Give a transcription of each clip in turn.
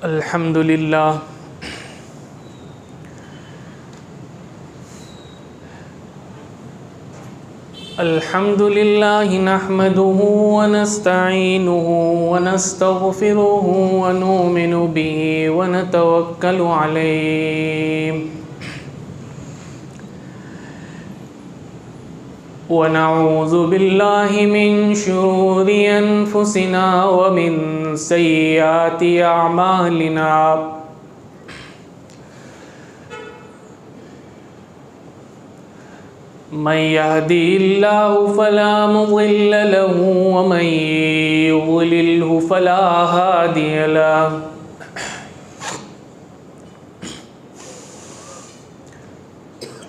अल्हम्दुलिल्लाह अल्हम्दुलिल्लाहि नहमदुहु व नस्तईनुहु व नस्तगफिरुहु व नुमिनु बिहि व नतवक्कलु अलैहि व नऊज़ु बिल्लाहि मिन शुरूरि अनफुसिना व मिन सय्यिआति अअमालिना मन यहदिहिल्लाहु फला मुज़िल्ल लहु व मन युज़लिल्हु फला हादिय लहु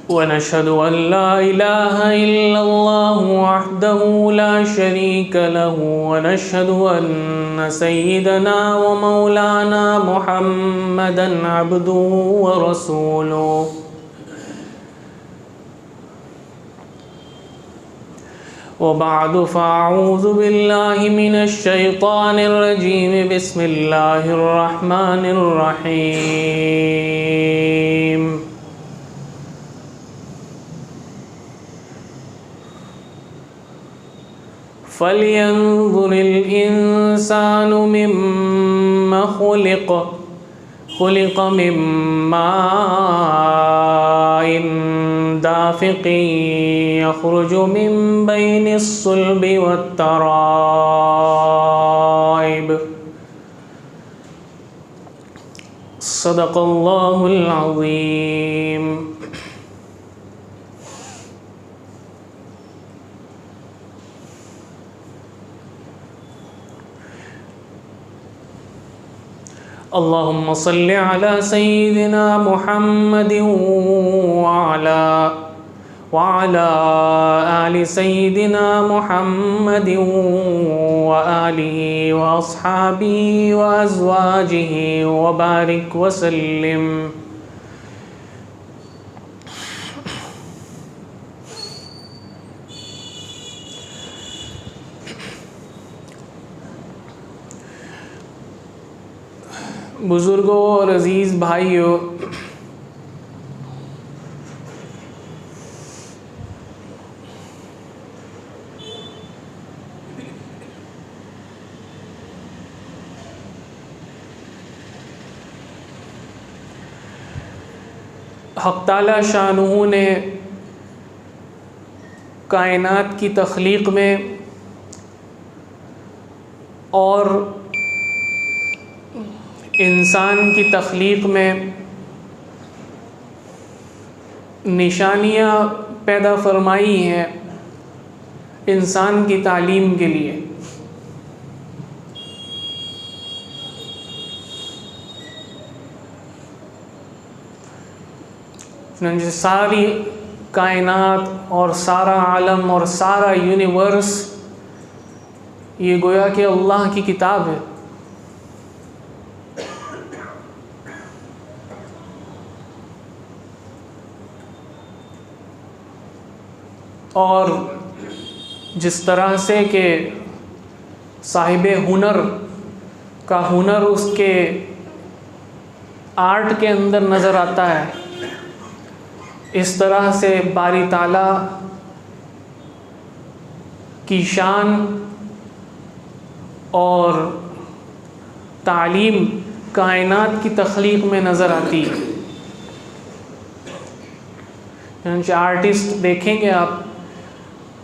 व नशहदु अन ला इलाहा इल्लल्लाहु वहदहु ला शरीक लहु व नशहदु अन्न सय्यिदना व मौलाना मुहम्मदन अब्दुहु व रसूलुहु व बअदु फ़अऊज़ु बिल्लाहि मिनश शैतानिर रजीम बिस्मिल्लाहिर रहमानिर रहीम फ़ल्यंज़ुरिल इंसानु मिम्मा खुलिक़ मिन माइन दाफ़िक़िन यख़रुजु मिन बैनिस सुल्बि वत्तराइब सदक़ल्लाहुल अज़ीम। अल्लाहुम्मा सल्लि अला सय्यिदिना मुहम्मदिन व अला आलि सय्यिदिना मुहम्मदिन व आलिहि व अस्हाबिहि व अज़वाजिहि व बारिक व सल्लिम। बुज़ुर्गों और अज़ीज़ भाइयों, हक़ ताला शानुहु ने कायनात की तख्लीक़ में और इंसान की तख्लीक़ में निशानियाँ पैदा फरमाई हैं इंसान की तालीम के लिए। सारी कायनात और सारा आलम और सारा यूनिवर्स ये गोया कि अल्लाह की किताब है। और जिस तरह से कि साहिबे हुनर का हुनर उसके आर्ट के अंदर नज़र आता है, इस तरह से बारी ताला की शान और तालीम कायनात की तख्लीक़ में नज़र आती है। आर्टिस्ट देखेंगे आप,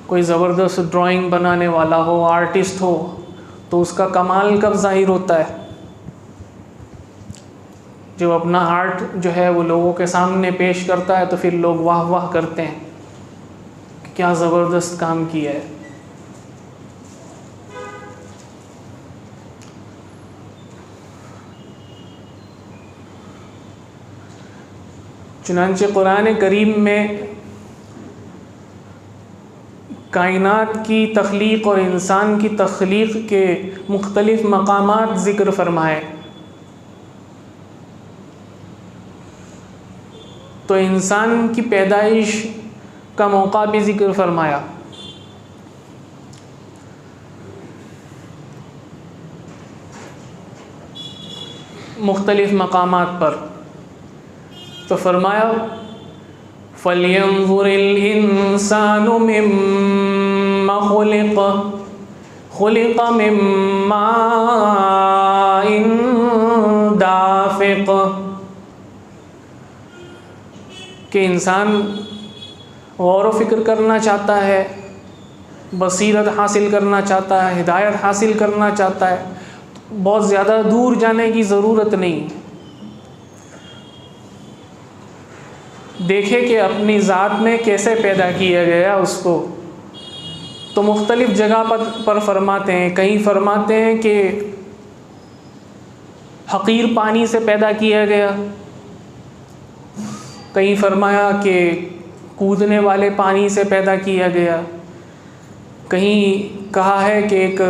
कोई ज़बरदस्त ड्राइंग बनाने वाला हो, आर्टिस्ट हो, तो उसका कमाल कब ज़ाहिर होता है? जो अपना आर्ट जो है वो लोगों के सामने पेश करता है तो फिर लोग वाह वाह करते हैं कि क्या ज़बरदस्त काम किया है। चुनांचे कुरान करीम में कायनात की तख्लीक़ और इंसान की तख्लीक़ के मुख्तलिफ़ मकामात ज़िक्र फरमाए। तो इंसान की पैदाइश का मौका भी ज़िक्र फरमाया। मुख्तलिफ़ मकामात पर। तो फरमाया फ़ल्यंज़ुरिल इंसानु मिम्मा खुलिक़, खुलिक़ मिन माइन दाफ़िक़, कि इंसान गौर व फ़िक्र करना चाहता है, बसीरत हासिल करना चाहता है, हिदायत हासिल करना चाहता है, बहुत ज़्यादा दूर जाने की ज़रूरत नहीं। देखे कि अपनी ज़ात में कैसे पैदा किया गया उसको। तो मुख्तलिफ़ जगह पर फरमाते हैं, कहीं फरमाते हैं कि हक़ीर पानी से पैदा किया गया, कहीं फरमाया कि कूदने वाले पानी से पैदा किया गया, कहीं कहा है कि एक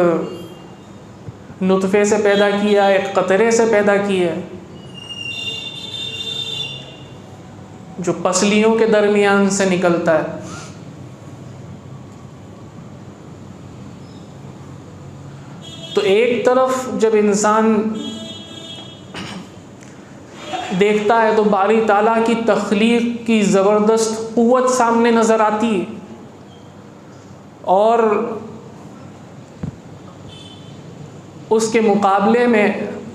नुतफ़े से पैदा किया, एक क़तरे से पैदा किया, जो पसलियों के दरमियान से निकलता है। तो एक तरफ जब इंसान देखता है तो बारी ताला की तख्लीक की ज़बरदस्त क़ुव्वत सामने नज़र आती है, और उसके मुकाबले में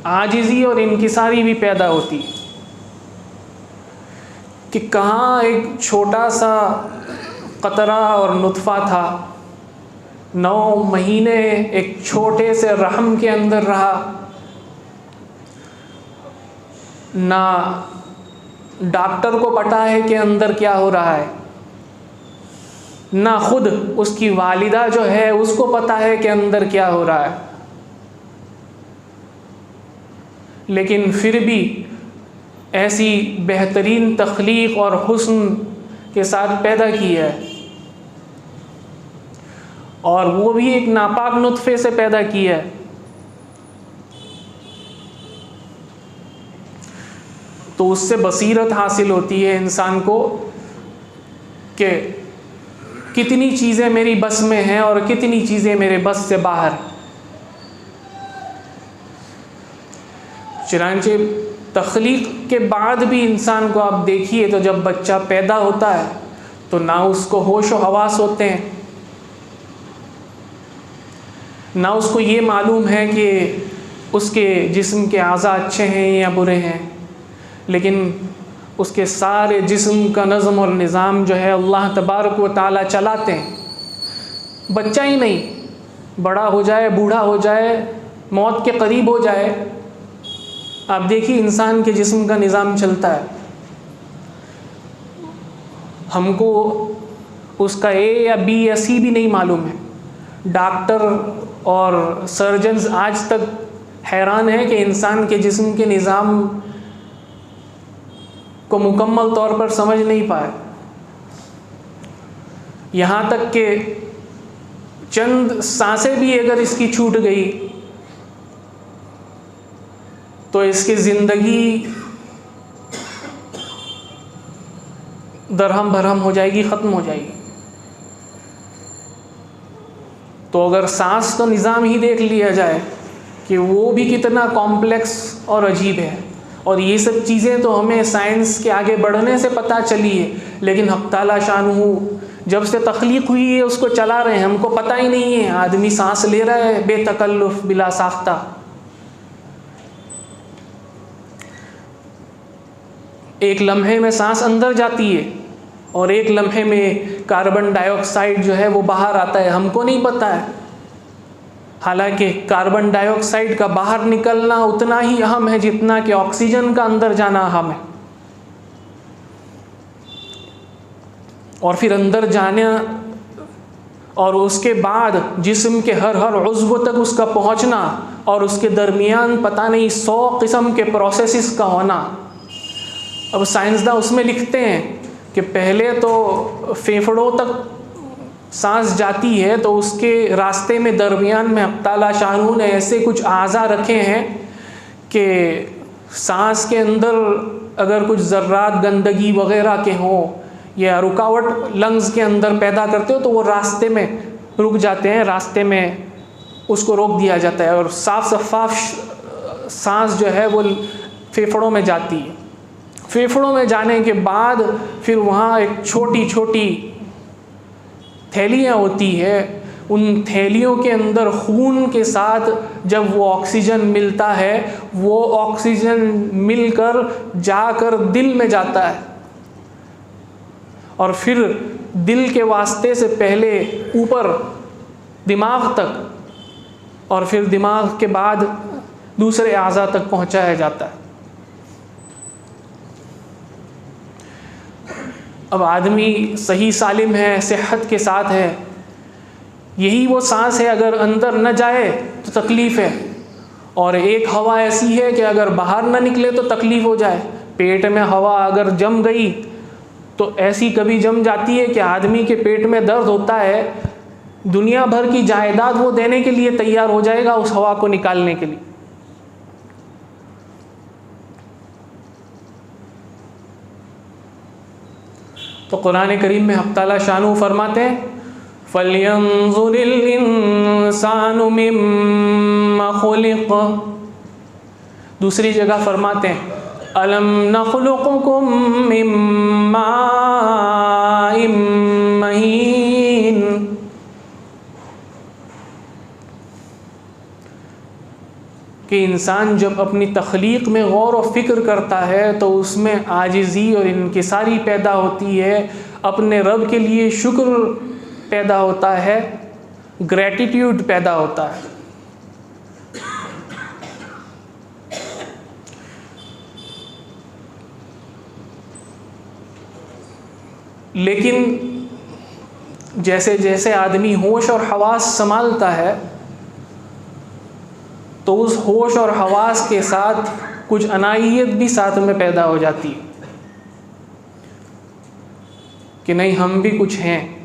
आजिज़ी और इनकिसारी भी पैदा होती है कि कहाँ एक छोटा सा क़तरा और नुतफ़ा था, 9 महीने एक छोटे से रहम के अंदर रहा, ना डॉक्टर को पता है कि अंदर क्या हो रहा है, ना खुद उसकी वालिदा जो है उसको पता है कि अंदर क्या हो रहा है, लेकिन फिर भी ऐसी बेहतरीन तख्लीक और हुस्न के साथ पैदा किया है, और वो भी एक नापाक नुतफ़े से पैदा किया है। तो उससे बसीरत हासिल होती है इंसान को कि कितनी चीज़ें मेरी बस में हैं और कितनी चीज़ें मेरे बस से बाहर। चुनांचे तख्लीक के बाद भी इंसान को आप देखिए तो जब बच्चा पैदा होता है तो ना उसको होश व हवास होते हैं, ना उसको ये मालूम है कि उसके जिस्म के आज़ा अच्छे हैं या बुरे हैं, लेकिन उसके सारे जिस्म का नज़म और निज़ाम जो है अल्लाह तबारक व तआला चलाते हैं। बच्चा ही नहीं, बड़ा हो जाए, बूढ़ा हो जाए, मौत के करीब हो जाए, आप देखिए इंसान के जिस्म का निज़ाम चलता है। हमको उसका ए या बी या सी भी नहीं मालूम है। डॉक्टर और सर्जन्स आज तक हैरान है कि इंसान के जिस्म के निज़ाम को मुकम्मल तौर पर समझ नहीं पाए। यहाँ तक कि चंद सांसें भी अगर इसकी छूट गई तो इसकी ज़िंदगी दरहम भरहम हो जाएगी, ख़त्म हो जाएगी। तो अगर सांस तो निज़ाम ही देख लिया जाए कि वो भी कितना कॉम्प्लेक्स और अजीब है, और ये सब चीज़ें तो हमें साइंस के आगे बढ़ने से पता चली है, लेकिन हक़ ताला शानहू जब से तख्लीक हुई है उसको चला रहे हैं, हमको पता ही नहीं है। आदमी सांस ले रहा है बेतकल्लुफ़, बिला साख्ता। एक लम्हे में सांस अंदर जाती है और एक लम्हे में कार्बन डाइऑक्साइड जो है वो बाहर आता है, हमको नहीं पता है। हालांकि कार्बन डाइऑक्साइड का बाहर निकलना उतना ही अहम है जितना कि ऑक्सीजन का अंदर जाना अहम है। और फिर अंदर जाने और उसके बाद जिस्म के हर उज़्व तक उसका पहुंचना, और उसके दरमियान पता नहीं 100 किस्म के प्रोसेसेस का होना। अब साइंसदान उसमें लिखते हैं कि पहले तो फेफड़ों तक सांस जाती है, तो उसके रास्ते में दरमियान में हक़ ताला शानहू ने ऐसे कुछ आज़ा रखे हैं कि सांस के अंदर अगर कुछ ज़र्रात गंदगी वग़ैरह के हों या रुकावट लंग्स के अंदर पैदा करते हो तो वो रास्ते में रुक जाते हैं, रास्ते में उसको रोक दिया जाता है, और साफ़ शफ़ाफ सांस जो है वो फेफड़ों में जाती है। फेफड़ों में जाने के बाद फिर वहाँ एक छोटी छोटी थैलियाँ होती है, उन थैलियों के अंदर खून के साथ जब वो ऑक्सीजन मिलता है, वो ऑक्सीजन मिलकर जाकर दिल में जाता है और फिर दिल के वास्ते से पहले ऊपर दिमाग तक और फिर दिमाग के बाद दूसरे आज़ा तक पहुंचाया जाता है। अब आदमी सही सालिम है, सेहत के साथ है, यही वो सांस है, अगर अंदर न जाए तो तकलीफ़ है, और एक हवा ऐसी है कि अगर बाहर ना निकले तो तकलीफ़ हो जाए। पेट में हवा अगर जम गई तो ऐसी कभी जम जाती है कि आदमी के पेट में दर्द होता है, दुनिया भर की जायदाद वो देने के लिए तैयार हो जाएगा उस हवा को निकालने के लिए। तो कुरान करीम में हक़ ताला शानू फरमाते हैं, फ़ल्यंज़ुरिल इंसानु मिम्मा खुलिक़। दूसरी जगह फरमाते हैं, अलम नख़्लुक़कुम मिन माइन महीन। कि इंसान जब अपनी तख्लीक़ में गौर व फ़िक्र करता है तो उसमें आजिज़ी और इनकिसारी पैदा होती है, अपने रब के लिए शुक्र पैदा होता है, ग्रैटिट्यूड पैदा होता है। लेकिन जैसे जैसे आदमी होश और हवास संभालता है तो उस होश और हवास के साथ कुछ अनाइयत भी साथ में पैदा हो जाती है कि नहीं, हम भी कुछ हैं।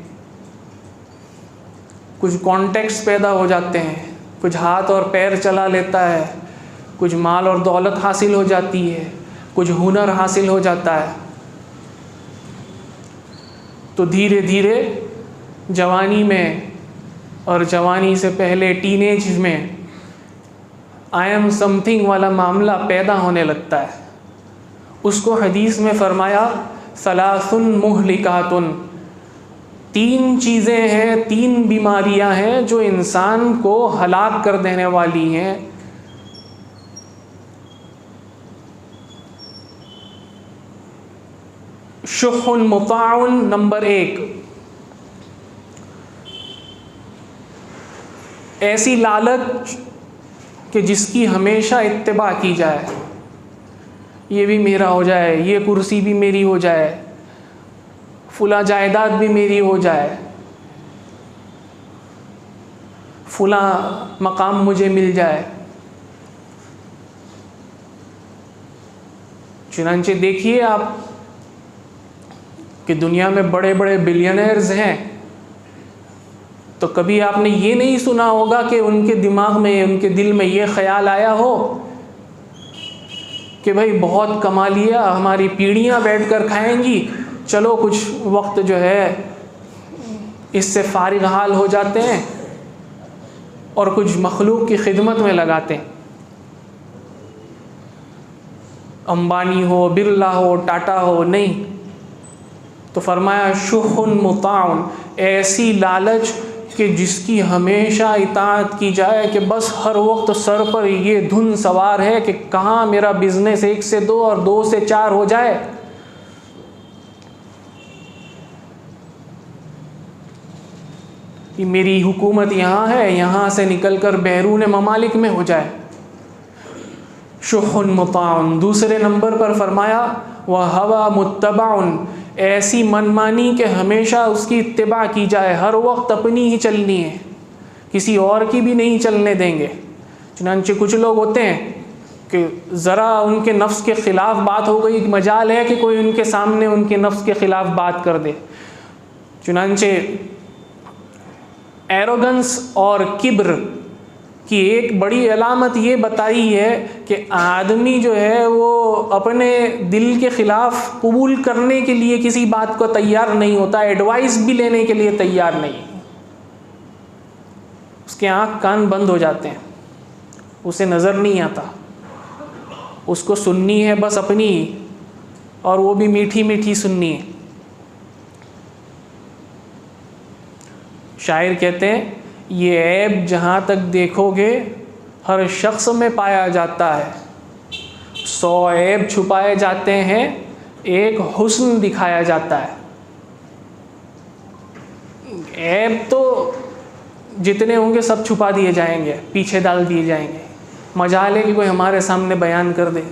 कुछ कॉन्टेक्स्ट पैदा हो जाते हैं, कुछ हाथ और पैर चला लेता है, कुछ माल और दौलत हासिल हो जाती है, कुछ हुनर हासिल हो जाता है। तो धीरे धीरे जवानी में और जवानी से पहले टीनेज में आई एम समथिंग वाला मामला पैदा होने लगता है। उसको हदीस में फरमाया, सलासुन मुहलिकातुन, 3 चीज़ें हैं, 3 बीमारियां हैं जो इंसान को हलाक कर देने वाली हैं। शुहुन मुताउन नंबर 1, ऐसी लालच कि जिसकी हमेशा इत्तिबा की जाए, ये भी मेरा हो जाए, ये कुर्सी भी मेरी हो जाए, फुला जायदाद भी मेरी हो जाए, फुला मकाम मुझे मिल जाए। चुनांचे देखिए आप कि दुनिया में बड़े बड़े बिलियनर्स हैं, तो कभी आपने ये नहीं सुना होगा कि उनके दिमाग में, उनके दिल में ये ख्याल आया हो कि भाई बहुत कमा लिया, हमारी पीढ़ियाँ बैठकर खाएंगी, चलो कुछ वक्त जो है इससे फारिग हाल हो जाते हैं और कुछ मखलूक की खिदमत में लगाते हैं। अंबानी हो, बिरला हो, टाटा हो, नहीं। तो फरमाया शुहुन मुताउन, ऐसी लालच कि जिसकी हमेशा इताअत की जाए, कि बस हर वक्त सर पर ये धुन सवार है कि कहाँ मेरा बिजनेस 1 से 2 और 2 से 4 हो जाए। कि मेरी हुकूमत यहाँ है, यहाँ से निकलकर बैरून ममालिक में हो जाए। शुहुन मुताउन। दूसरे नंबर पर फरमाया वह हवा मुत्तबाउन, ऐसी मनमानी के हमेशा उसकी इत्तिबा की जाए, हर वक्त अपनी ही चलनी है, किसी और की भी नहीं चलने देंगे। चुनांचे कुछ लोग होते हैं कि ज़रा उनके नफ्स के ख़िलाफ़ बात हो गई, मजाल है कि कोई उनके सामने उनके नफ्स के ख़िलाफ़ बात कर दे। चुनांचे एरोगेंस और किब्र की एक बड़ी अलामत ये बताई है कि आदमी जो है वो अपने दिल के ख़िलाफ़ कबूल करने के लिए किसी बात को तैयार नहीं होता, एडवाइस भी लेने के लिए तैयार नहीं। उसके आँख कान बंद हो जाते हैं, उसे नज़र नहीं आता। उसको सुननी है बस अपनी, और वो भी मीठी मीठी सुननी है। शायर कहते हैं ये ऐब जहाँ तक देखोगे हर शख्स में पाया जाता है, 100 ऐब छुपाए जाते हैं, एक हुस्न दिखाया जाता है। ऐब तो जितने होंगे सब छुपा दिए जाएंगे, पीछे डाल दिए जाएंगे, मजाल है कि कोई हमारे सामने बयान कर दे।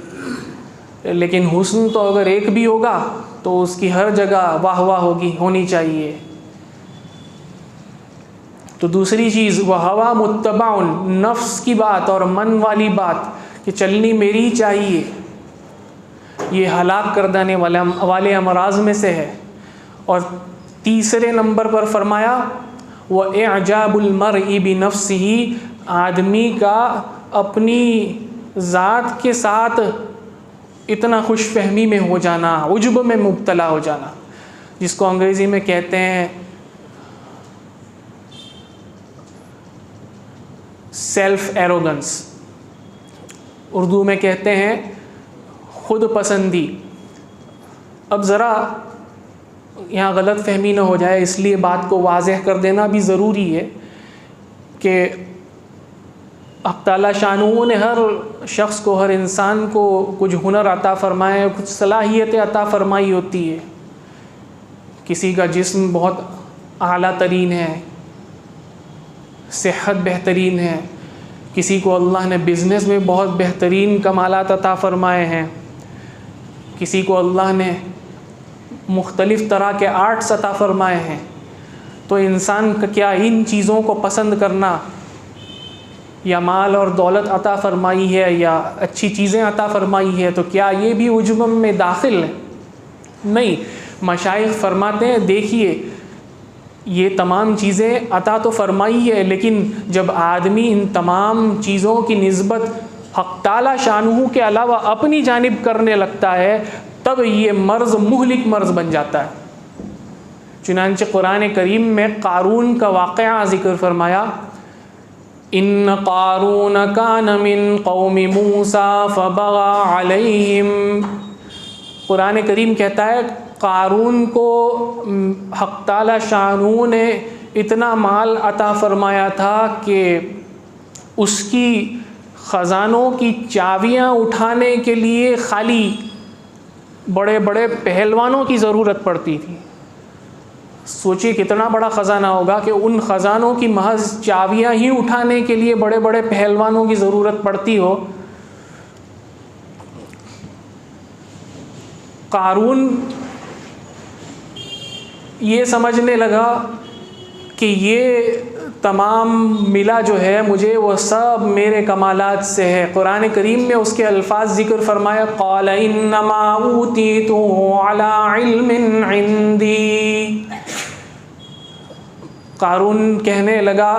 लेकिन हुस्न तो अगर एक भी होगा तो उसकी हर जगह वाह वाह होनी चाहिए। तो दूसरी चीज़ वह हवा मुत्तबाउन, नफ्स की बात और मन वाली बात कि चलनी मेरी चाहिए, ये हलाक कर देने वाले अमराज में से है। और तीसरे नंबर पर फरमाया वह एअजाबुल मरई बिनफ्सिही, आदमी का अपनी ज़ात के साथ इतना खुश फहमी में हो जाना, उज्ब में मुब्तला हो जाना, जिसको अंग्रेज़ी में कहते हैं सेल्फ एरोगेंस, उर्दू में कहते हैं खुद पसंदी। अब ज़रा यहाँ गलत फहमी ना हो जाए, इसलिए बात को वाज़ेह कर देना भी ज़रूरी है कि अल्लाह ताला शानू ने हर शख्स को, हर इंसान को कुछ हुनर अता फ़रमाए, कुछ सलाहियतें अता फ़रमाई होती है। किसी का जिस्म बहुत आला तरीन है, सेहत बेहतरीन है, किसी को अल्लाह ने बिज़नेस में बहुत बेहतरीन कमालात अता फ़रमाए हैं, किसी को अल्लाह ने मुख्तलिफ़ तरह के आर्ट्स अता फ़रमाए हैं। तो इंसान का क्या इन चीज़ों को पसंद करना, या माल और दौलत अता फ़रमाई है या अच्छी चीज़ें अता फ़रमाई है, तो क्या ये भी उज्ब में दाखिल है? नहीं। मशाइख फरमाते हैं देखिए ये तमाम चीज़ें अता तो फ़रमाई है, लेकिन जब आदमी इन तमाम चीज़ों की निस्बत हक़ ताला शानहू के अलावा अपनी जानिब करने लगता है, तब ये मर्ज़ मुहलिक मर्ज़ बन जाता है। चुनांचे कुरान करीम में क़ारून का वाक़या ज़िक्र फरमाया, इन क़ारून कान मिन क़ौमि मूसा फ़बग़ा अलैहिम। कुरान करीम कहता है क़ारून को हक़ ताला शानहू ने इतना माल अता फ़रमाया था कि उसकी ख़ज़ानों की चाबियाँ उठाने के लिए खाली बड़े बड़े पहलवानों की ज़रूरत पड़ती थी। सोचिए कितना बड़ा ख़ज़ाना होगा कि उन ख़ज़ानों की महज चाबियाँ ही उठाने के लिए बड़े बड़े पहलवानों की ज़रूरत पड़ती हो। क़ारून ये समझने लगा कि ये तमाम मिला जो है मुझे, वो सब मेरे कमालात से है। कुरान करीम में उसके अल्फाज ज़िक्र फरमाया, क़ाल इन्नमा ऊतीतुहु अला इल्मिन इंदी। क़ारून कहने लगा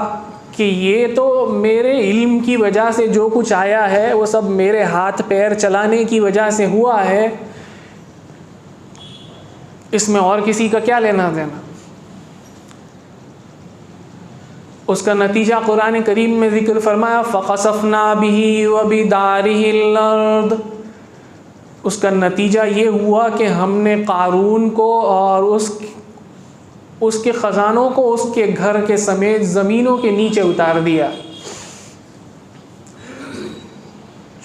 कि ये तो मेरे इल्म की वजह से जो कुछ आया है वो सब मेरे हाथ पैर चलाने की वजह से हुआ है, इसमें और किसी का क्या लेना देना। उसका नतीजा कुरान करीम में ज़िक्र फरमाया, फ़ख़सफ़ना बिही व बिदारिहिल अर्द। उसका नतीजा ये हुआ कि हमने क़ारून को और उसके ख़ज़ानों को उसके घर के समेत ज़मीनों के नीचे उतार दिया।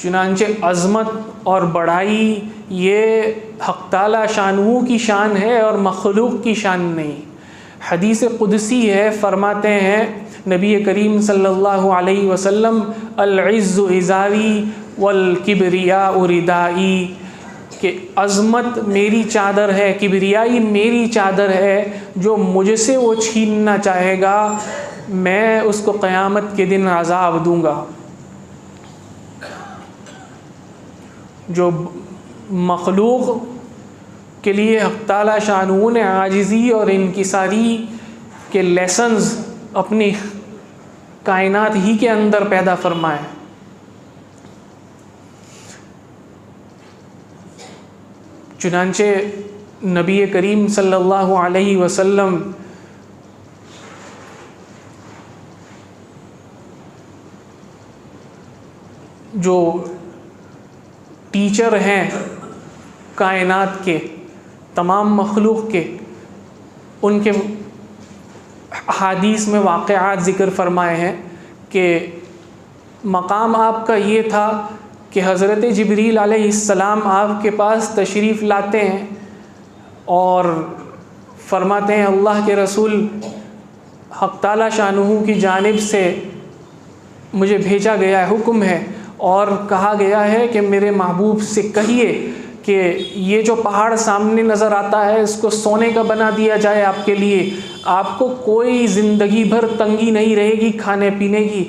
चुनांचे अज़मत और बढ़ाई ये हक़ ताला शानहू की शान है और मखलूक की शान नहीं। हदीस कुदसी है, फरमाते हैं नबी करीम सल्लल्लाहु अलैहि वसल्लम, अल-इज़्ज़ु इज़ारी वल किब्रियाउ रिदाई, कि अज़मत मेरी चादर है, किब्रियाई मेरी चादर है, जो मुझसे वो छीनना चाहेगा मैं उसको क़यामत के दिन अज़ाब दूँगा। जो मखलूक के लिए हक़ ताला शानहू ने आजिज़ी और इनकिसारी के लेसन्स अपनी कायनात ही के अंदर पैदा फरमाए। चुनांचे नबी करीम सल्लल्लाहु अलैहि वसल्लम जो टी टीचर हैं कायनात के, तमाम मखलूक के, उनके हदीस में वाक़यात ज़िक्र फरमाए हैं कि मकाम आपका ये था कि हज़रत जिब्रील अलैहिस्सलाम आपके पास तशरीफ़ लाते हैं और फरमाते हैं अल्लाह के रसूल हक़ ताला शानुहु की जानिब से मुझे भेजा गया है, हुक्म है, और कहा गया है कि मेरे महबूब से कहिए कि ये जो पहाड़ सामने नज़र आता है इसको सोने का बना दिया जाए आपके लिए, आपको कोई ज़िंदगी भर तंगी नहीं रहेगी खाने पीने की,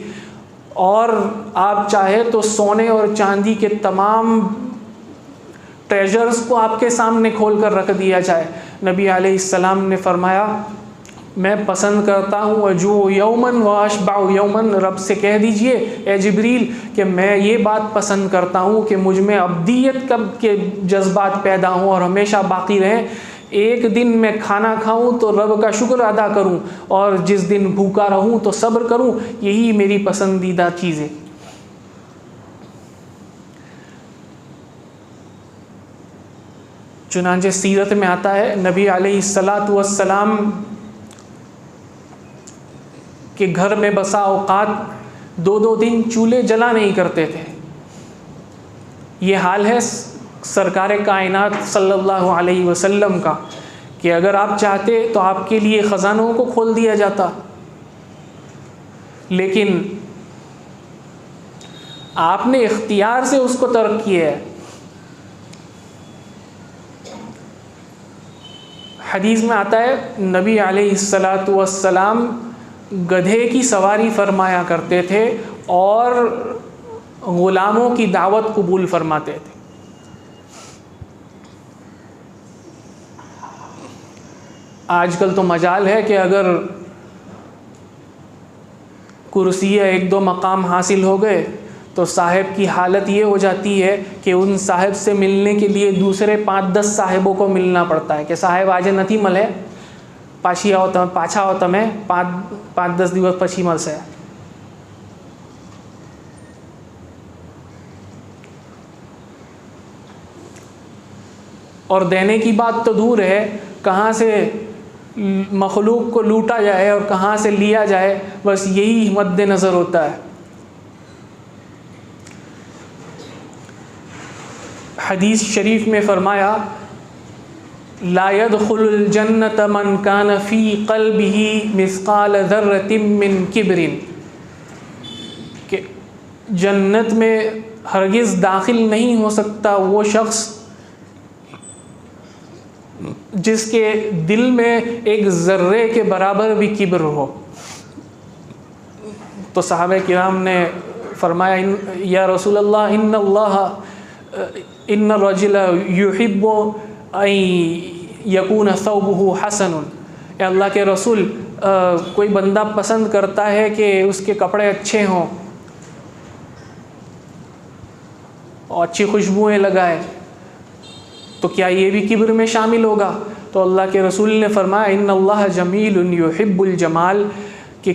और आप चाहे तो सोने और चांदी के तमाम ट्रेजर्स को आपके सामने खोल कर रख दिया जाए। नबी अलैहिस्सलाम ने फरमाया मैं पसंद करता हूँ अजू यौमन व अशबाउ यौमन, रब से कह दीजिए ए जिब्रील कि मैं ये बात पसंद करता हूँ कि मुझ में अब्दियत के जज्बात पैदा हों और हमेशा बाकी रहें। एक दिन मैं खाना खाऊं तो रब का शुक्र अदा करूं, और जिस दिन भूखा रहूं तो सब्र करूं, यही मेरी पसंदीदा चीज़ें। चुनांचे सीरत में आता है नबी अलैहिस्सलातु वस्सलाम के घर में बसा औकात 2-2 दिन चूल्हे जला नहीं करते थे। ये हाल है सरकार कायनात सल्लल्लाहु अलैहि वसल्लम का कि अगर आप चाहते तो आपके लिए ख़ज़ानों को खोल दिया जाता, लेकिन आपने इख्तियार से उसको तर्क किया है। हदीस में आता है नबी अलैहिस्सलातु वस्सलाम गधे की सवारी फरमाया करते थे और ग़ुलामों की दावत कबूल फरमाते थे। आजकल तो मजाल है कि अगर कुर्सी या 1-2 मकाम हासिल हो गए तो साहिब की हालत ये हो जाती है कि उन साहिब से मिलने के लिए दूसरे 5-10 साहिबों को मिलना पड़ता है कि साहिब आज नहीं मले, पाछी आओ तमें, पाछा आओ तमें, 5-10 दिवस पछी मलशे। और देने की बात तो दूर है, कहाँ से मखलूक को लूटा जाए और कहाँ से लिया जाए, बस यही मद्देनज़र होता है। हदीस शरीफ में फरमाया ला यदखुलुल जन्नत मन कान फ़ी क़ल्बिही मिस्क़ाल ज़र्रतिन मिन किब्रिन, कि जन्नत में हरगिज़ दाखिल नहीं हो सकता वो शख्स जिसके दिल में एक ज़र्रे के बराबर भी किब्र हो। तो सहाबा किराम ने फरमाया या रसूल अल्लाह इन्न रजुला युहिब्बु अन यकून सौबुहु हसनुन, अल्लाह के रसूल कोई बंदा पसंद करता है कि उसके कपड़े अच्छे हों और अच्छी खुशबुएँ लगाए, तो क्या ये भी किब्र में शामिल होगा? तो अल्लाह के रसूल ने फरमाया इन्नल्लाह जमीलुन युहिब्बुल जमाल, कि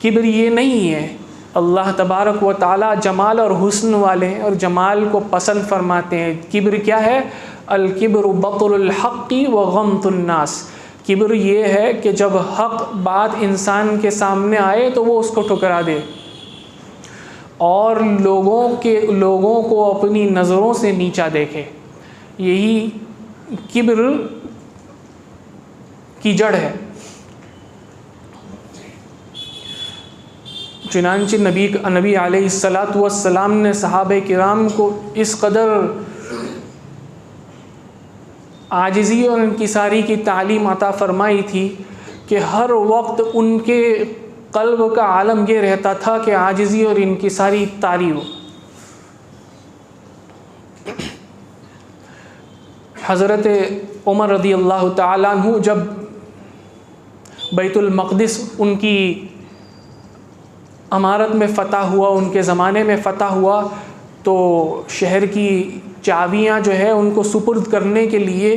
किब्र ये नहीं है, अल्लाह तबारक व ताला जमाल और हुस्न वाले हैं और जमाल को पसंद फरमाते हैं। किब्र क्या है? अल किब्रु बतुल हक़्क़ि व गम्तुन नास, किब्र ये है कि जब हक़ बात इंसान के सामने आए तो वो उसको ठुकरा दे और लोगों को अपनी नज़रों से नीचा देखे। यही किब्र की जड़ है। चुनांचे नबी अलैहिस्सलातु वस्सलाम ने सहाबे किराम को इस कदर आजिज़ी और इंकिसारी की तालीम अता फ़रमाई थी कि हर वक्त उनके क़ल्ब का आलम ये रहता था कि आजिज़ी और इंकिसारी तारी हो। हज़रत उमर रज़ी अल्लाह तआला अन्हु जब बैतुल मक़दिस उनकी अमारत में फ़तह हुआ, उनके ज़माने में फ़तह हुआ, तो शहर की चाबियाँ जो है उनको सुपुर्द करने के लिए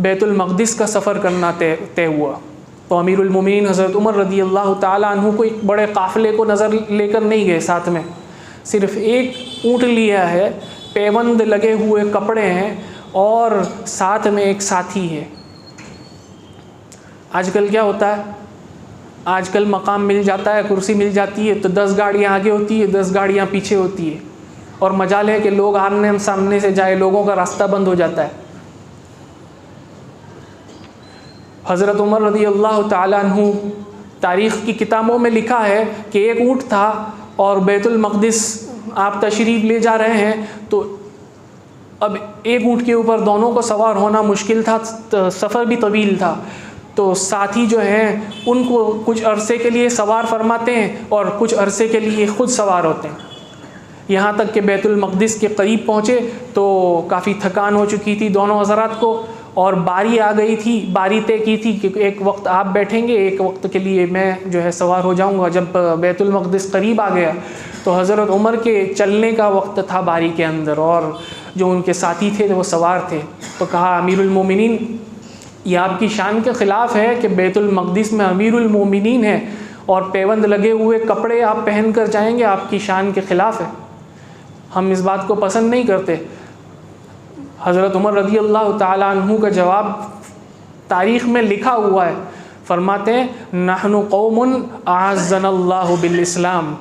बैतुल मक़दिस का सफ़र करना तय हुआ। तो अमीरुल मोमिनीन हज़रत उमर रज़ी अल्लाह तआला अन्हु को एक बड़े काफ़िले को नज़र लेकर नहीं गए, साथ में सिर्फ़ एक ऊँट लिया है पैबंद लगे हुए कपड़े हैं और साथ में एक साथी है। आजकल क्या होता है, आजकल मकाम मिल जाता है, कुर्सी मिल जाती है तो 10 गाड़ियाँ आगे होती है, 10 गाड़ियाँ पीछे होती है, और मजाल है कि लोग आमने सामने से जाए, लोगों का रास्ता बंद हो जाता है। हज़रत उमर रज़ी अल्लाह ताला अन्हु, तारीख़ की किताबों में लिखा है कि एक ऊँट था और बैतुल मक़दिस आप तशरीफ़ ले जा रहे हैं, तो अब एक ऊँट के ऊपर दोनों को सवार होना मुश्किल था, सफ़र भी तवील था, तो साथी जो हैं उनको कुछ अरसे के लिए सवार फरमाते हैं और कुछ अरसे के लिए ख़ुद सवार होते हैं। यहाँ तक कि बैतुल मक़दिस के करीब पहुँचे तो काफ़ी थकान हो चुकी थी दोनों हज़रात को, और बारी आ गई थी, बारी तय की थी कि एक वक्त आप बैठेंगे, एक वक्त के लिए मैं जो है सवार हो जाऊँगा। जब बैतुल मक़दिस करीब आ गया तो हज़रत उमर के चलने का वक्त था बारी के अंदर, और जो उनके साथी थे वो सवार थे, तो कहा अमीरुल मोमिनीन, ये आपकी शान के ख़िलाफ़ है कि बैतुल मक़दिस में अमीरुल मोमिनीन है और पैबंद लगे हुए कपड़े आप पहन कर जाएंगे, आपकी शान के ख़िलाफ़ है, हम इस बात को पसंद नहीं करते। हज़रत उमर रज़ी अल्लाह ताला अन्हु का जवाब तारीख़ में लिखा हुआ है, फरमाते हैं नहनु कौमुन अअज़्ज़नल्लाहु बिल इस्लाम,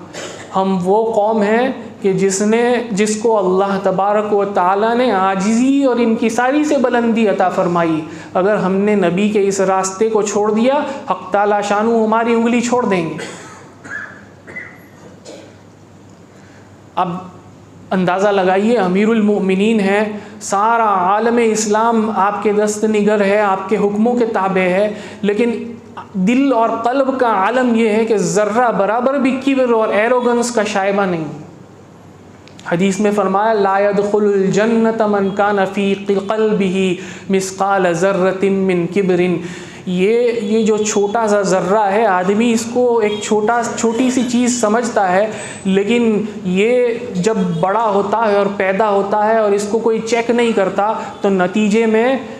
हम वो कौम हैं कि जिसको अल्लाह तबारक व ताला ने आजिज़ी और इनकी सारी से बुलंदी अता फ़रमाई। अगर हमने नबी के इस रास्ते को छोड़ दिया, हक़ ताला शानू हमारी उंगली छोड़ देंगे। अब अंदाज़ा लगाइए, अमीरुल मोमिनीन है, सारा आलम इस्लाम आपके दस्त निगर है, आपके हुक्मों के ताबे है, लेकिन दिल और क़ल्ब का आलम यह है कि ज़र्रा बराबर भी किब्र और एरोगेंस का शायबा नहीं। हदीस में फरमाया ला यदखुलुल जन्नत मन कान फ़ी क़ल्बिही मिस्क़ाल ज़र्रतिन मिन किब्रिन, ये जो छोटा सा ज़र्रा है, आदमी इसको एक छोटी सी चीज़ समझता है, लेकिन ये जब बड़ा होता है और पैदा होता है और इसको कोई चेक नहीं करता तो नतीजे में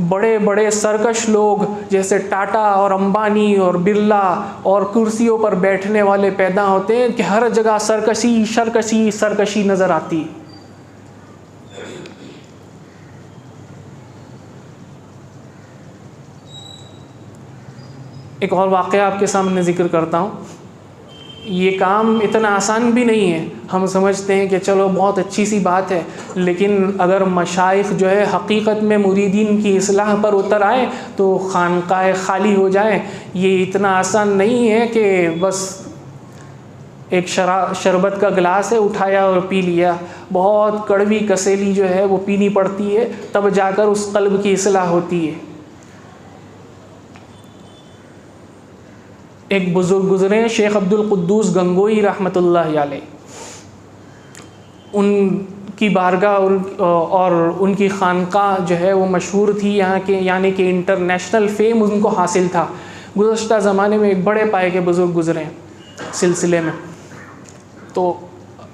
बड़े बड़े सरकश लोग जैसे टाटा और अंबानी और बिरला और कुर्सियों पर बैठने वाले पैदा होते हैं कि हर जगह सरकशी नज़र आती है। एक और वाक़या आपके सामने ज़िक्र करता हूँ। ये काम इतना आसान भी नहीं है, हम समझते हैं कि चलो बहुत अच्छी सी बात है, लेकिन अगर मशाइख जो है हकीकत में मुरीदीन की इस्लाह पर उतर आए तो खानकाह खाली हो जाए, ये इतना आसान नहीं है कि बस एक शरबत का गिलास है उठाया और पी लिया। बहुत कड़वी कसेली जो है वो पीनी पड़ती है, तब जाकर उस क़ल्ब की इस्लाह होती है। एक बुज़ुर्ग गुज़रे हैं, शेख अब्दुल कुद्दूस गंगोई रहमतुल्लाह अलैह, उनकी बारगाह और उनकी खानकाह जो है वो मशहूर थी यहाँ के, यानी कि इंटरनेशनल फेम उनको हासिल था। गुज़श्ता ज़माने में एक बड़े पाए के बुज़ुर्ग गुज़रे हैं सिलसिले में, तो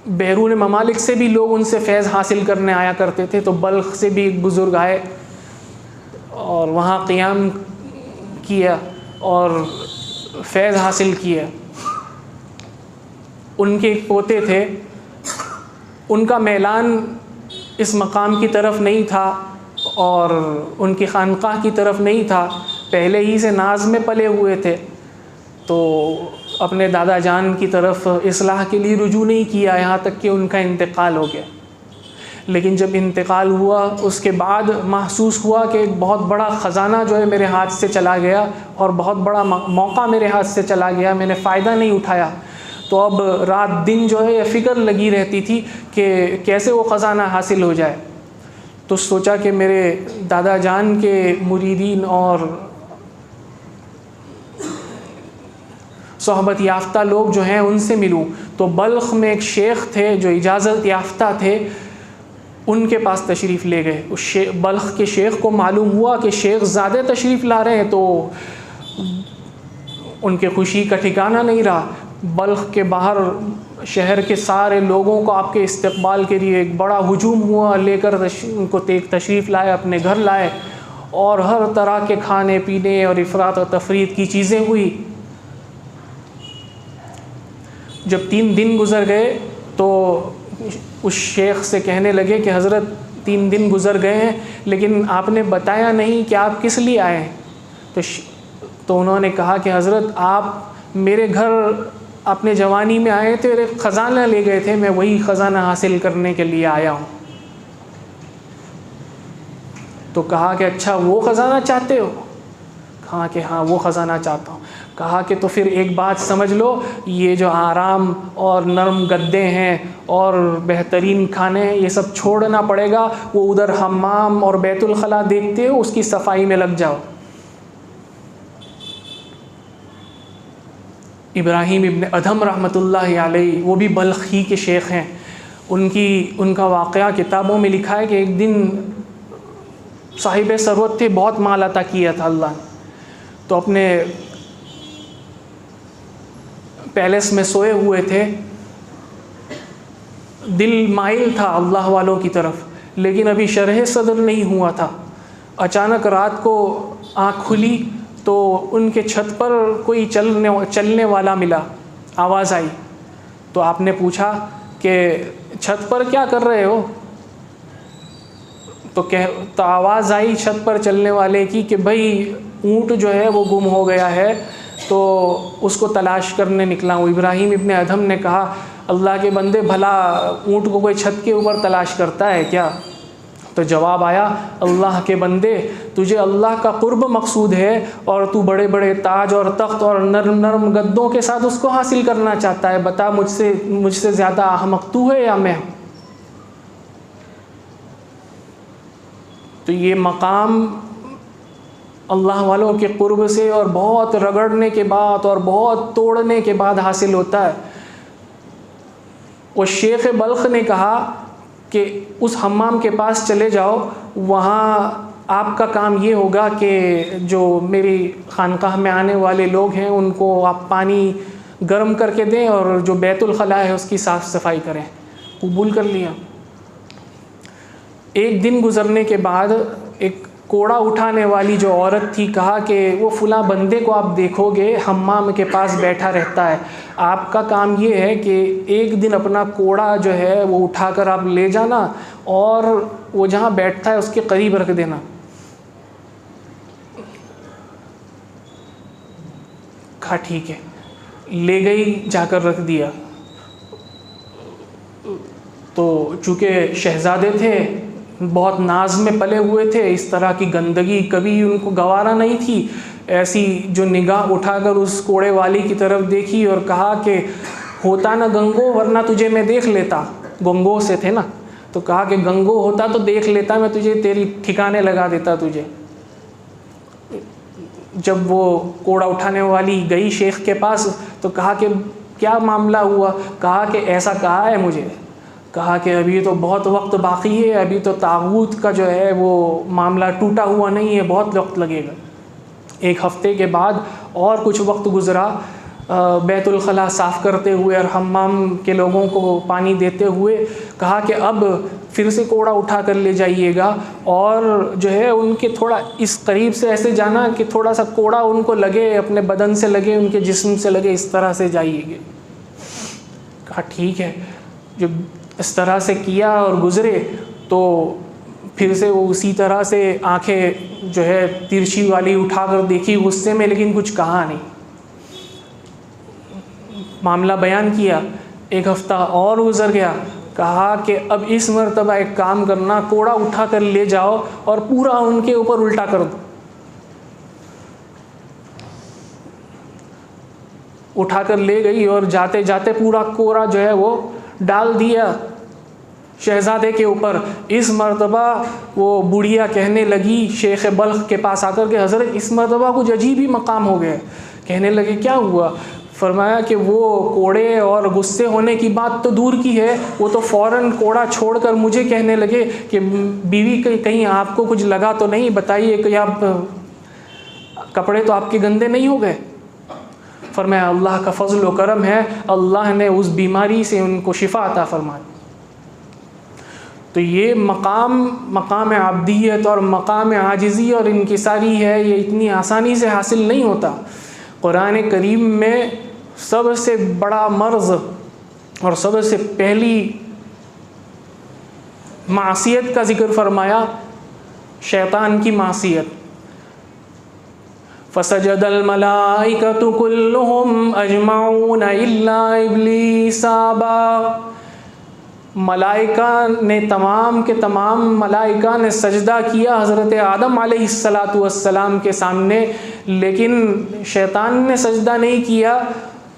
बैरून ममालिक से भी लोग उनसे फैज़ हासिल करने आया करते थे। तो बल्ख से भी एक बुज़ुर्ग आए और वहाँ क़ियाम किया और फैज़ हासिल किया। उनके पोते थे, उनका मैलान इस मकाम की तरफ नहीं था और उनकी खानकाह की तरफ नहीं था, पहले ही से नाज में पले हुए थे, तो अपने दादा जान की तरफ इस्लाह के लिए रुजू नहीं किया, यहाँ तक कि उनका इंतकाल हो गया। लेकिन जब इंतकाल हुआ उसके बाद महसूस हुआ कि एक बहुत बड़ा ख़ज़ाना जो है मेरे हाथ से चला गया और बहुत बड़ा मौका मेरे हाथ से चला गया, मैंने फ़ायदा नहीं उठाया। तो अब रात दिन जो है फ़िक्र लगी रहती थी कि कैसे वो ख़ज़ाना हासिल हो जाए। तो सोचा कि मेरे दादा जान के मुरीदीन और सोहबत याफ्ता लोग जो हैं उनसे मिलूं। तो बल्ख में एक शेख थे जो इजाज़त याफ्ता थे, उनके पास तशरीफ़ ले गए। उस बल्ख के शेख को मालूम हुआ कि शेख ज़्यादा तशरीफ़ ला रहे हैं, तो उनके खुशी का ठिकाना नहीं रहा। बल्ख के बाहर शहर के सारे लोगों को आपके इस्तकबाल के लिए एक बड़ा हुजूम हुआ, लेकर उनको तशरीफ़ लाए, अपने घर लाए और हर तरह के खाने पीने और इफ़रात और तफरीत की चीज़ें हुई। जब 3 दिन गुज़र गए तो उस शेख से कहने लगे कि हज़रत 3 दिन गुज़र गए हैं लेकिन आपने बताया नहीं कि आप किस लिए आए हैं। तो उन्होंने कहा कि हज़रत आप मेरे घर अपने जवानी में आए थे, एक ख़ज़ाना ले गए थे, मैं वही ख़ज़ाना हासिल करने के लिए आया हूँ। तो कहा कि अच्छा वो ख़ज़ाना चाहते हो? कहा कि हाँ वो ख़ज़ाना चाहता हूँ। कहा कि तो फिर एक बात समझ लो, ये जो आराम और नरम गद्दे हैं और बेहतरीन खाने हैं ये सब छोड़ना पड़ेगा, वो उधर हम्माम और बैतुल खला देखते हो उसकी सफाई में लग जाओ। इब्राहीम इब्न अदहम रहमतुल्लाहि अलैहि वो भी बल्खी के शेख हैं। उनका वाक़या किताबों में लिखा है कि एक दिन साहिब सरवत थे, बहुत माल अता किया था अल्लाह ने, तो अपने पैलेस में सोए हुए थे, दिल माइल था अल्लाह वालों की तरफ, लेकिन अभी शरह सदर नहीं हुआ था। अचानक रात को आँख खुली तो उनके छत पर कोई चलने वाला मिला, आवाज़ आई। तो आपने पूछा कि छत पर क्या कर रहे हो? तो आवाज़ आई छत पर चलने वाले की कि भाई ऊँट जो है वो गुम हो गया है, तो उसको तलाश करने निकला हूँ। इब्राहीम इब्न अदहम ने कहा, अल्लाह के बंदे भला ऊँट को कोई छत के ऊपर तलाश करता है क्या? तो जवाब आया, अल्लाह के बंदे तुझे अल्लाह का कुर्ब मकसूद है और तू बड़े बड़े ताज और तख्त और नरम नरम गद्दों के साथ उसको हासिल करना चाहता है। बता मुझसे ज़्यादा अहमक तू है या मैं? तो ये मकाम अल्लाह वालों के कुर्ब से और बहुत रगड़ने के बाद और बहुत तोड़ने के बाद हासिल होता है। वो शेख बल्ख ने कहा कि उस हम्माम के पास चले जाओ, वहाँ आपका काम ये होगा कि जो मेरी खानकाह में आने वाले लोग हैं उनको आप पानी गर्म करके दें और जो बैतुल खला है उसकी साफ़ सफाई करें। कबूल कर लिया। एक दिन गुज़रने के बाद एक कोड़ा उठाने वाली जो औरत थी कहा कि वो फ़ुला बंदे को आप देखोगे हम्माम के पास बैठा रहता है, आपका काम ये है कि एक दिन अपना कोड़ा जो है वो उठाकर आप ले जाना और वो जहाँ बैठता है उसके करीब रख देना। कहा ठीक है, ले गई, जाकर रख दिया। तो चूँकि शहज़ादे थे, बहुत नाज में पले हुए थे, इस तरह की गंदगी कभी उनको गवारा नहीं थी। ऐसी जो निगाह उठाकर उस कोड़े वाली की तरफ देखी और कहा कि होता ना गंगो वरना तुझे मैं देख लेता। गंगो से थे ना, तो कहा कि गंगो होता तो देख लेता, मैं तुझे तेरी ठिकाने लगा देता तुझे। जब वो कोड़ा उठाने वाली गई शेख के पास तो कहा कि क्या मामला हुआ? कहा कि ऐसा कहा है मुझे। कहा कि अभी तो बहुत वक्त बाकी है, अभी तो तागूत का जो है वो मामला टूटा हुआ नहीं है, बहुत वक्त लगेगा। 1 हफ़्ते के बाद और कुछ वक्त गुज़रा, बैतुल खला साफ़ करते हुए और हम्माम के लोगों को पानी देते हुए। कहा कि अब फिर से कोड़ा उठा कर ले जाइएगा और जो है उनके थोड़ा इस करीब से ऐसे जाना कि थोड़ा सा कोड़ा उनको लगे, अपने बदन से लगे, उनके जिस्म से लगे, इस तरह से जाइएगा। कहा ठीक है। जब इस तरह से किया और गुज़रे तो फिर से वो उसी तरह से आंखें जो है तिरछी वाली उठाकर देखी गुस्से में, लेकिन कुछ कहा नहीं। मामला बयान किया। 1 हफ़्ता और गुज़र गया। कहा कि अब इस मरतबा एक काम करना, कोड़ा उठा कर ले जाओ और पूरा उनके ऊपर उल्टा कर दो। उठाकर ले गई और जाते जाते पूरा कोड़ा जो है वो डाल दिया शहज़ादे के ऊपर। इस मरतबा वो बुढ़िया कहने लगी शेख बल्ख के पास आकर के, हज़रत इस मरतबा कुछ अजीब ही मकाम हो गया। कहने लगे क्या हुआ? फरमाया कि वो कोड़े और गुस्से होने की बात तो दूर की है, वो तो फ़ौरन कोड़ा छोड़कर मुझे कहने लगे कि बीवी कहीं आपको कुछ लगा तो नहीं, बताइए कि आप कपड़े तो आपके गंदे नहीं हो गए? फरमाया अल्लाह का फजल व करम है, अल्लाह ने उस बीमारी से उनको शिफा अता फरमाई। तो ये मकाम अब्दियत और मकाम आजिज़ी और इनकिसारी है, ये इतनी आसानी से हासिल नहीं होता। कुरान करीम में सबसे बड़ा मर्ज़ और सबसे पहली मासियत का ज़िक्र फरमाया, शैतान की मासियत। फसजदल मलाइकतु कुल्लुहुम अजमाऊन इल्ला इब्लीस अबा। मलाइका ने तमाम के तमाम मलाइका ने सजदा किया हज़रत आदम अलैहिस्सलातु वस्सलाम के सामने, लेकिन शैतान ने सजदा नहीं किया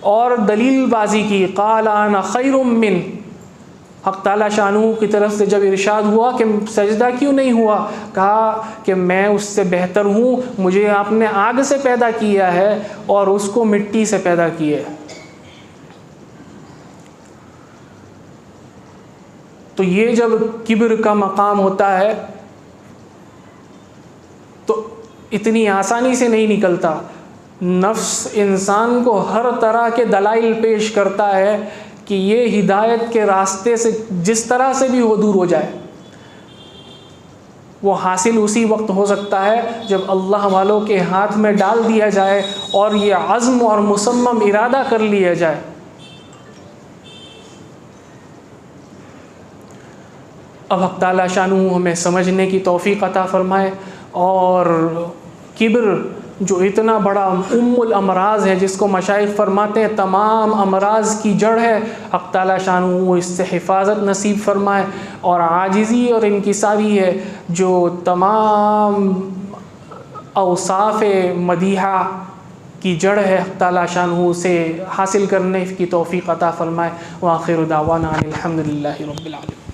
और दलीलबाजी की। क़ाल अना खैरुम मिन। हक़ ताला शानू की तरफ से जब इरशाद हुआ कि सजदा क्यों नहीं हुआ, कहा कि मैं उससे बेहतर हूँ, मुझे आपने आग से पैदा किया है और उसको मिट्टी से पैदा किया है। तो ये जब किब्र का मकाम होता है तो इतनी आसानी से नहीं निकलता। नफ्स इंसान को हर तरह के दलाइल पेश करता है कि ये हिदायत के रास्ते से जिस तरह से भी हो दूर हो जाए। वो हासिल उसी वक्त हो सकता है जब अल्लाह वालों के हाथ में डाल दिया जाए और ये अज़्म और मुसम्मम इरादा कर लिया जाए। अब हक़ ताला शानू हमें समझने की तौफ़ीक़ अता फ़रमाए। और किब्र जो इतना बड़ा उम्मुल अमराज़ है, जिसको मशाइख़ फ़रमाते हैं तमाम अमराज़ की जड़ है, हक़ ताला शानू इससे हिफाजत नसीब फ़रमाए। और आजिज़ी और इनकिसारी है जो तमाम औसाफ़ मदीहा की जड़ है, हक़ ताला शानू से हासिल करने की तौफ़ीक़ अता फ़रमाए। व आख़िरु दावाना अनिल हम्दुलिल्लाहि रब्बिल आलमीन।